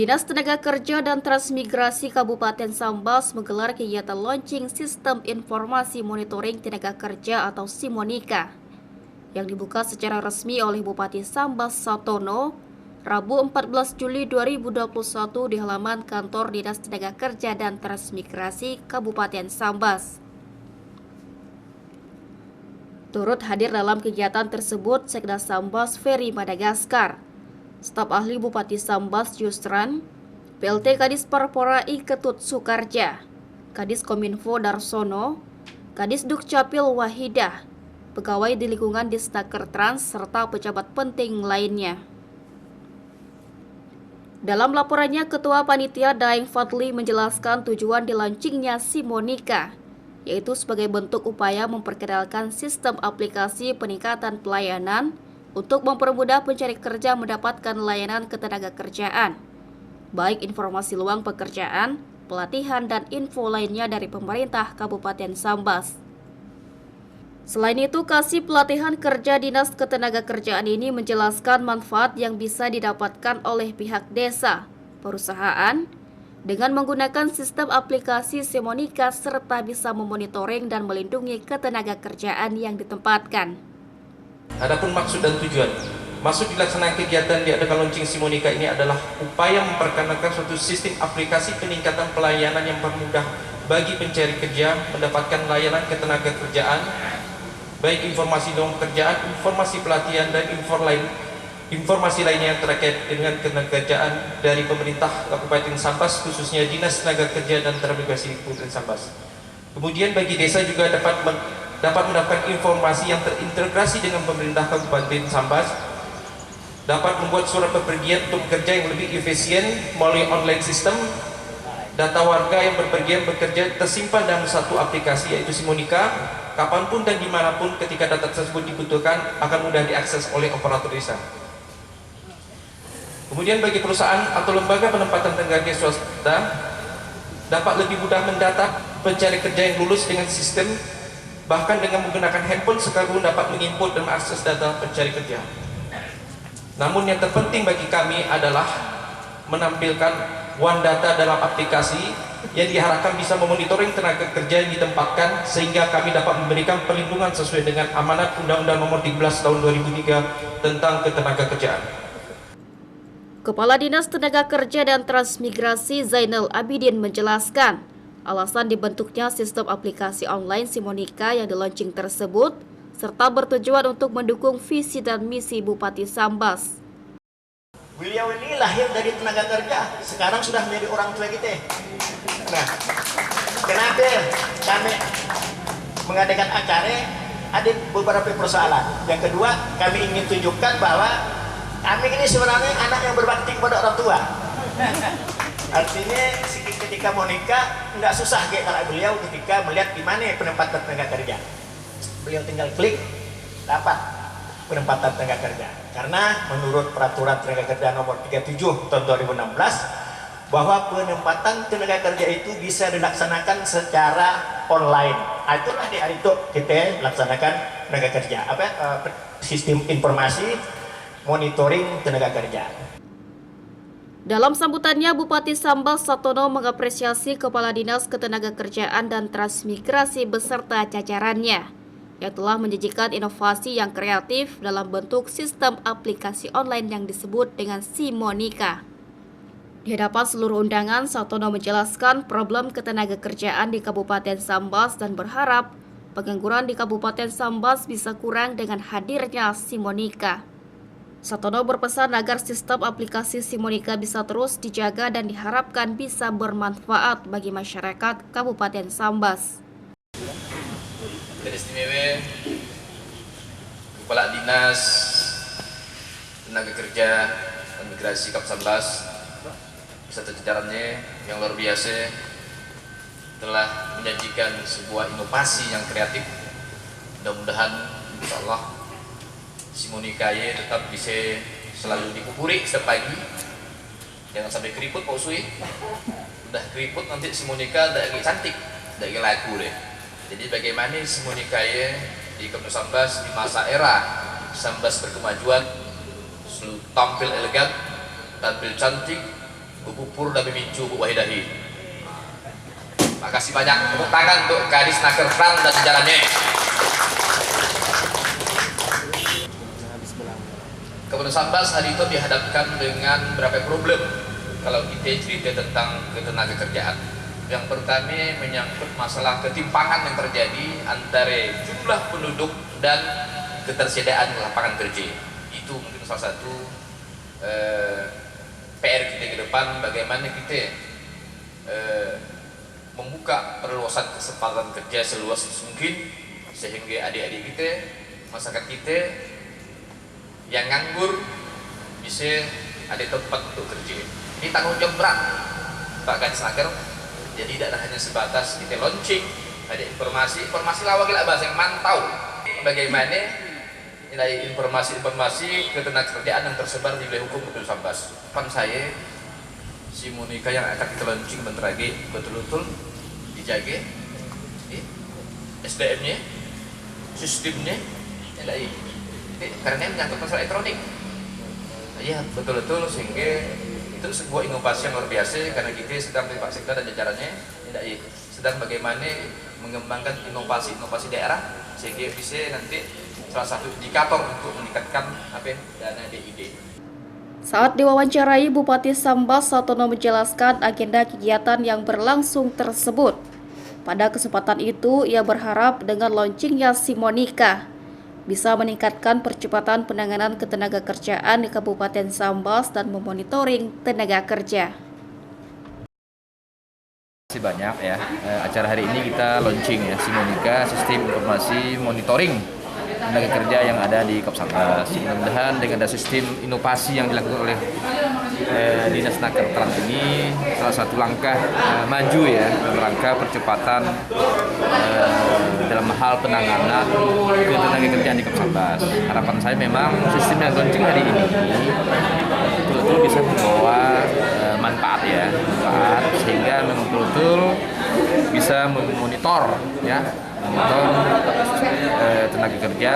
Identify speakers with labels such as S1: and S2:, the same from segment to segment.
S1: Dinas Tenaga Kerja dan Transmigrasi Kabupaten Sambas menggelar kegiatan launching Sistem Informasi Monitoring Tenaga Kerja atau SIMONIKA yang dibuka secara resmi oleh Bupati Sambas Satono Rabu 14 Juli 2021 di halaman kantor Dinas Tenaga Kerja dan Transmigrasi Kabupaten Sambas. Turut hadir dalam kegiatan tersebut Sekda Sambas Ferry Madagaskar, staf ahli Bupati Sambas Yusran, PLT Kadis Parpora I Ketut Sukarja, Kadis Kominfo Darsono, Kadis Dukcapil Wahidah, pegawai di lingkungan Disnaker Trans, serta pejabat penting lainnya. Dalam laporannya, Ketua Panitia Daeng Fadli menjelaskan tujuan dilaunchingnya SIMONIKA, yaitu sebagai bentuk upaya memperkenalkan sistem aplikasi peningkatan pelayanan untuk mempermudah pencari kerja mendapatkan layanan ketenagakerjaan, baik informasi luang pekerjaan, pelatihan, dan info lainnya dari pemerintah Kabupaten Sambas. Selain itu, Kasih Pelatihan Kerja Dinas Ketenagakerjaan ini menjelaskan manfaat yang bisa didapatkan oleh pihak desa, perusahaan, dengan menggunakan sistem aplikasi SIMONIKA serta bisa memonitoring dan melindungi ketenagakerjaan yang ditempatkan.
S2: Adapun maksud dan tujuan, maksud dilaksanakan kegiatan diadakan launching SIMONIKA ini adalah upaya memperkenalkan suatu sistem aplikasi peningkatan pelayanan yang mempermudah bagi pencari kerja mendapatkan layanan ketenagakerjaan, baik informasi luang pekerjaan, informasi pelatihan, dan informasi lainnya yang terkait dengan ketenagakerjaan dari pemerintah Kabupaten Sambas, khususnya Dinas Tenaga Kerja dan Transmigrasi Kabupaten Sambas. Kemudian bagi desa juga dapat mendapatkan informasi yang terintegrasi dengan pemerintah Kabupaten Sambas, dapat membuat surat bepergian untuk bekerja yang lebih efisien melalui online system. Data warga yang berpergian bekerja tersimpan dalam satu aplikasi yaitu SIMONIKA, kapanpun dan dimanapun ketika data tersebut dibutuhkan akan mudah diakses oleh operator desa. Kemudian bagi perusahaan atau lembaga penempatan tenaga kerja swasta dapat lebih mudah mendata pencari kerja yang lulus dengan sistem, bahkan dengan menggunakan handphone sekalipun dapat menginput dan mengakses data pencari kerja. Namun yang terpenting bagi kami adalah menampilkan one data dalam aplikasi yang diharapkan bisa memonitoring tenaga kerja yang ditempatkan sehingga kami dapat memberikan perlindungan sesuai dengan amanat Undang-Undang Nomor 13 Tahun 2003 tentang Ketenagakerjaan.
S1: Kepala Dinas Tenaga Kerja dan Transmigrasi Zainal Abidin menjelaskan, alasan dibentuknya sistem aplikasi online SIMONIKA yang dilaunching tersebut serta bertujuan untuk mendukung visi dan misi Bupati Sambas.
S3: Beliau ini lahir dari tenaga kerja, sekarang sudah menjadi orang tua kita. Nah, kenapa kami mengadakan acara? Ada beberapa persoalan. Yang kedua, kami ingin tunjukkan bahwa kami ini sebenarnya anak yang berbakti kepada orang tua. Artinya ketika mau nikah nggak susah kayak kalau beliau ketika melihat di mana penempatan tenaga kerja. Beliau tinggal klik dapat penempatan tenaga kerja. Karena menurut peraturan tenaga kerja nomor 37 tahun 2016 bahwa penempatan tenaga kerja itu bisa dilaksanakan secara online. Itulah di hari itu kita laksanakan tenaga kerja. Sistem informasi monitoring tenaga kerja.
S1: Dalam sambutannya, Bupati Sambas Satono mengapresiasi Kepala Dinas Ketenagakerjaan dan Transmigrasi beserta jajarannya yang telah menjanjikan inovasi yang kreatif dalam bentuk sistem aplikasi online yang disebut dengan SIMONIKA. Di hadapan seluruh undangan, Satono menjelaskan problem ketenagakerjaan di Kabupaten Sambas dan berharap pengangguran di Kabupaten Sambas bisa kurang dengan hadirnya SIMONIKA. Satono berpesan agar sistem aplikasi SIMONIKA bisa terus dijaga dan diharapkan bisa bermanfaat bagi masyarakat Kabupaten Sambas.
S2: Dan istimewa Kepala Dinas Tenaga Kerja dan Migrasi Kabupaten Sambas beserta jajarannya yang luar biasa telah menyajikan sebuah inovasi yang kreatif. Mudah-mudahan insyaallah SIMONIKA tetap bisa selalu dikupuri setiap pagi, jangan sampai keriput Pak Usui. Udah keriput nanti SIMONIKA tidak lagi cantik, tidak lagi laku deh. Jadi bagaimana SIMONIKA di Kabupaten Sambas di masa era Sambas berkemajuan selalu tampil elegan, tampil cantik,
S4: Bu Pupur dan Mimincu, Bu Wahidahi. Makasih banyak, tepuk tangan untuk Kadisnaker Trans dan jajarannya. Kabupaten Sambas hari itu dihadapkan dengan berapa problem kalau kita cerita tentang ketenaga kerjaan. Yang pertama menyangkut masalah ketimpangan yang terjadi antara jumlah penduduk dan ketersediaan lapangan kerja. Itu mungkin salah satu PR kita ke depan, bagaimana kita membuka perluasan kesempatan kerja seluas mungkin sehingga adik-adik kita, masyarakat kita yang nganggur bisa ada tempat untuk kerja. Ini tanggung jawab berat Pak Kadisnaker. Jadi tidak hanya sebatas kita launching, ada informasi lawak gila bahasa yang mantau bagaimana nilai informasi ketenagakerjaan yang tersebar di wilayah hukum Kabupaten Sambas. Depan saya si Monika yang akan kita launching bentar lagi betul-betul dijaga SDM-nya, sistemnya, nilai karena menyangkut masalah elektronik. Iya betul-betul, sehingga itu sebuah inovasi yang luar biasa karena kita sedang Pak Sekda dan jajarannya sedang bagaimana mengembangkan inovasi daerah sehingga bisa nanti salah satu indikator untuk meningkatkan dana DID.
S1: Saat diwawancarai, Bupati Sambas Satono menjelaskan agenda kegiatan yang berlangsung tersebut. Pada kesempatan itu, ia berharap dengan launchingnya Simonika bisa meningkatkan percepatan penanganan ketenagakerjaan di Kabupaten Sambas dan memonitoring tenaga kerja.
S5: Terima kasih banyak ya. Acara hari ini kita launching ya Simonika, sistem informasi monitoring tenaga kerja yang ada di Kabupaten Sambas. Mudah-mudahan dengan ada sistem inovasi yang dilakukan oleh Dinas Naker Trans ini salah satu langkah maju ya dalam rangka percepatan dalam hal penanganan ketenaga kerjaan di Kabupaten Sambas. Harapan saya memang sistem yang launching hari ini betul-betul bisa membawa manfaat sehingga memang betul-betul bisa memonitor tenaga kerja,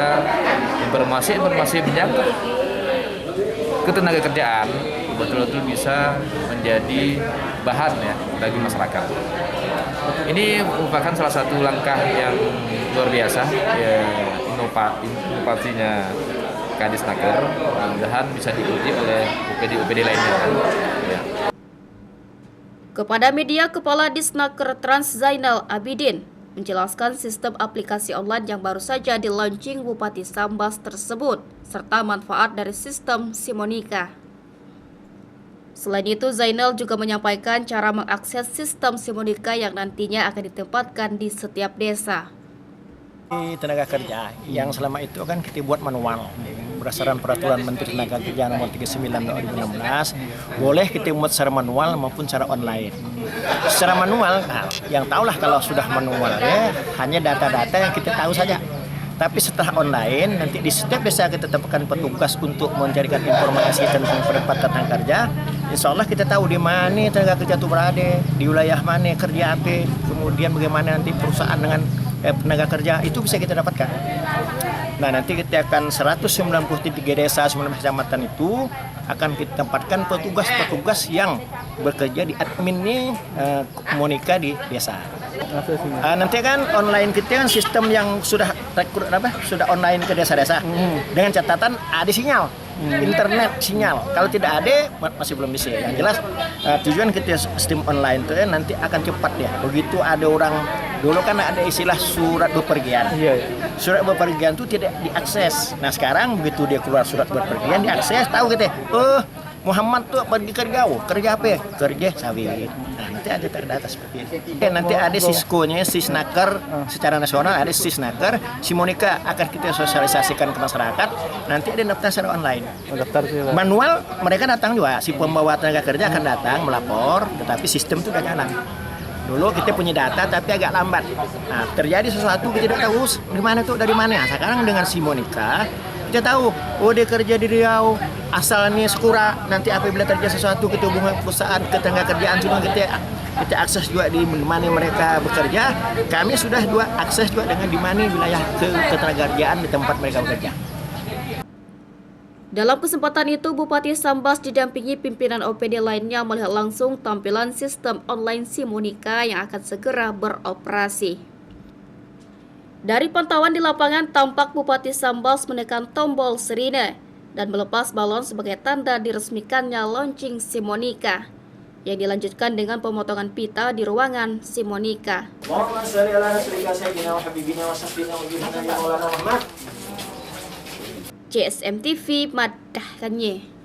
S5: informasi menyangkut ketenaga kerjaan betul-betul bisa menjadi bahan ya bagi masyarakat. Ini merupakan salah satu langkah yang luar biasa ya, inovasinya Kadisnaker. Mudah-mudahan bisa diikuti oleh UPD lainnya ya.
S1: Kepada media, Kepala Disnaker Trans Zainal Abidin menjelaskan sistem aplikasi online yang baru saja di-launching Bupati Sambas tersebut, serta manfaat dari sistem Simonika. Selain itu, Zainal juga menyampaikan cara mengakses sistem Simonika yang nantinya akan ditempatkan di setiap desa.
S3: Tenaga kerja yang selama itu kan kita buat manual berdasarkan peraturan Menteri Tenaga Kerja nomor 39/2016 boleh kita buat secara manual maupun secara online. Secara manual, yang tahulah kalau sudah manual ya hanya data-data yang kita tahu saja. Tapi setelah online nanti di setiap desa kita tempatkan petugas untuk mencarikan informasi tentang penempatan tenaga kerja. Insya Allah kita tahu di mana tenaga kerja itu berada, di wilayah mana kerja apa, kemudian bagaimana nanti perusahaan dengan tenaga kerja itu bisa kita dapatkan. Nah nanti kita akan 193 desa 19 kecamatan itu akan kita tempatkan petugas-petugas yang bekerja di adminnya Monika di desa. Nanti kan online kita kan sistem yang sudah online ke desa-desa dengan catatan ada sinyal. Internet sinyal, kalau tidak ada masih belum bisa. Yang jelas tujuan kita sistem online itu nanti akan cepat ya. Begitu ada orang dulu kan ada istilah surat bepergian. Surat bepergian itu tidak diakses. Nah sekarang begitu dia keluar surat bepergian diakses, tahu kita. Muhammad tuh pergi kerja apa? Kerja sawit. Nah nanti ada terdata seperti itu. Nanti ada Siskonya, Sisnaker secara nasional ada Sisnaker. Simonika akan kita sosialisasikan ke masyarakat. Nanti ada daftar secara online. Manual mereka datang juga. Si pembawa tenaga kerja akan datang melapor, tetapi sistem itu udah jalan. Dulu kita punya data tapi agak lambat. Nah terjadi sesuatu kita tidak tahu dari mana. Sekarang dengan Simonika kita tahu, dia kerja di Riau, asalnya Sekura. Nanti apabila terjadi sesuatu kita hubungi perusahaan ketenaga kerjaan semua kita akses juga di mana mereka bekerja. Kami sudah akses juga dengan di mana wilayah ketenaga kerjaan di tempat mereka bekerja.
S1: Dalam kesempatan itu, Bupati Sambas didampingi pimpinan OPD lainnya melihat langsung tampilan sistem online Simonika yang akan segera beroperasi. Dari pantauan di lapangan, tampak Bupati Sambas menekan tombol sirine dan melepas balon sebagai tanda diresmikannya launching Simonika, yang dilanjutkan dengan pemotongan pita di ruangan Simonika. CSM TV madahkannya.